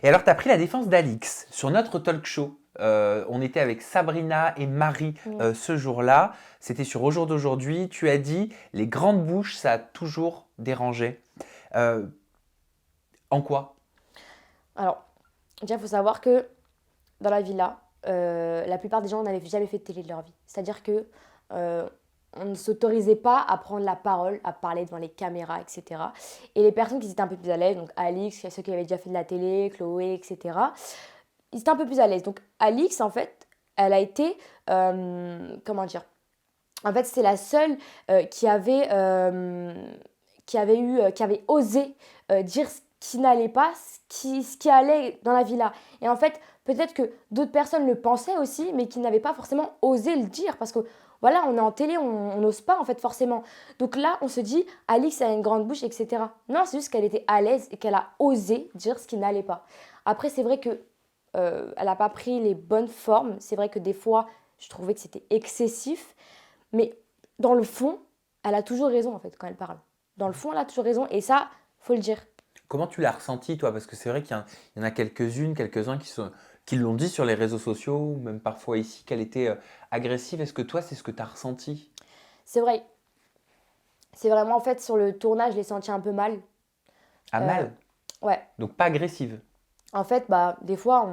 Et alors, tu as pris la défense d'Alix sur notre talk show. On était avec Sabrina et Marie Mm. ce jour-là. C'était sur Au jour d'aujourd'hui. Tu as dit, les grandes bouches, ça a toujours dérangé. Euh, en quoi? Alors, déjà, il faut savoir que dans la villa, la plupart des gens n'avaient jamais fait de télé de leur vie. C'est-à-dire que euh, on ne s'autorisait pas à prendre la parole, à parler devant les caméras, etc. Et les personnes qui étaient un peu plus à l'aise, donc Alix, ceux qui avaient déjà fait de la télé, Chloé, etc., ils étaient un peu plus à l'aise. Donc Alix, en fait, elle a été, comment dire, en fait, c'est la seule qui avait osé dire ce qui n'allait pas, ce qui allait dans la villa. Et en fait, peut-être que d'autres personnes le pensaient aussi, mais qui n'avaient pas forcément osé le dire, parce que voilà, on est en télé, on n'ose pas en fait forcément. Donc là, on se dit, Alix a une grande bouche, etc. Non, c'est juste qu'elle était à l'aise et qu'elle a osé dire ce qui n'allait pas. Après, c'est vrai que elle n'a pas pris les bonnes formes. C'est vrai que des fois, je trouvais que c'était excessif. Mais dans le fond, elle a toujours raison en fait quand elle parle. Dans le fond, elle a toujours raison et ça, faut le dire. Comment tu l'as ressenti, toi? Parce que c'est vrai qu'il y en a quelques-unes, quelques-uns qui l'ont dit sur les réseaux sociaux, ou même parfois ici, qu'elle était agressive. Est-ce que toi, c'est ce que tu as ressenti? C'est vrai, c'est vraiment en fait sur le tournage, je l'ai senti un peu mal. À Euh, mal, ouais, donc pas agressive. en fait, bah des fois,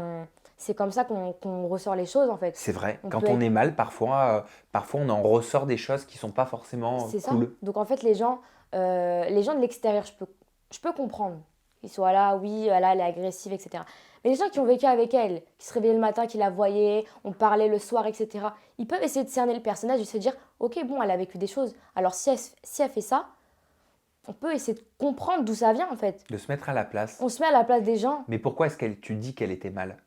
c'est comme ça qu'on ressort les choses en fait. C'est vrai, On peut quand on être, est mal, parfois on en ressort des choses qui sont pas forcément c'est ça. cool. Donc en fait, les gens de l'extérieur, je peux comprendre. Ils soient là, oui, là, elle est agressive, etc. Mais les gens qui ont vécu avec elle, qui se réveillaient le matin, qui la voyaient, on parlait le soir, etc., ils peuvent essayer de cerner le personnage et se dire, ok, bon, elle a vécu des choses. Alors si elle fait ça, on peut essayer de comprendre d'où ça vient en fait. De se mettre à la place. On se met à la place des gens Mais pourquoi est-ce que tu dis qu'elle était mal?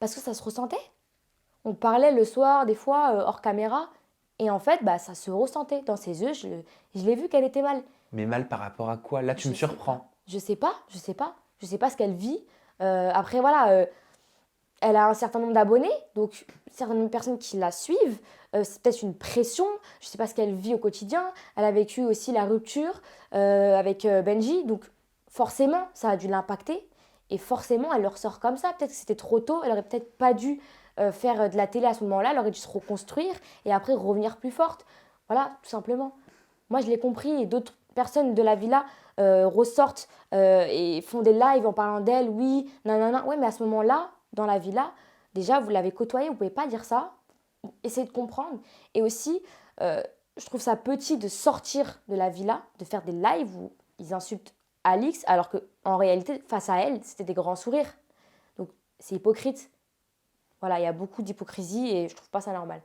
parce que ça se ressentait. On parlait le soir, des fois, hors caméra, et en fait, bah, ça se ressentait. Dans ses yeux, je l'ai vu qu'elle était mal. Mais mal par rapport à quoi? Là, tu Je me sais pas. surprends. Je sais pas, je sais pas. Je sais pas ce qu'elle vit. Après, voilà, elle a un certain nombre d'abonnés, donc certaines personnes qui la suivent. C'est peut-être une pression. Je sais pas ce qu'elle vit au quotidien. Elle a vécu aussi la rupture avec Benji, donc forcément, ça a dû l'impacter. Et forcément, elle le ressort comme ça. Peut-être que c'était trop tôt. Elle aurait peut-être pas dû faire de la télé à ce moment-là. Elle aurait dû se reconstruire et après revenir plus forte. Voilà, tout simplement. Moi, je l'ai compris et d'autres personnes de la villa ressortent et font des lives en parlant d'elle. Oui, nanana. Ouais, mais à ce moment-là, dans la villa, déjà, vous l'avez côtoyée, vous pouvez pas dire ça. Essayez de comprendre. Et aussi, euh, je trouve ça petit de sortir de la villa, de faire des lives où ils insultent Alix, alors qu'en réalité, face à elle, c'était des grands sourires. Donc, c'est hypocrite. Voilà, il y a beaucoup d'hypocrisie et je trouve pas ça normal.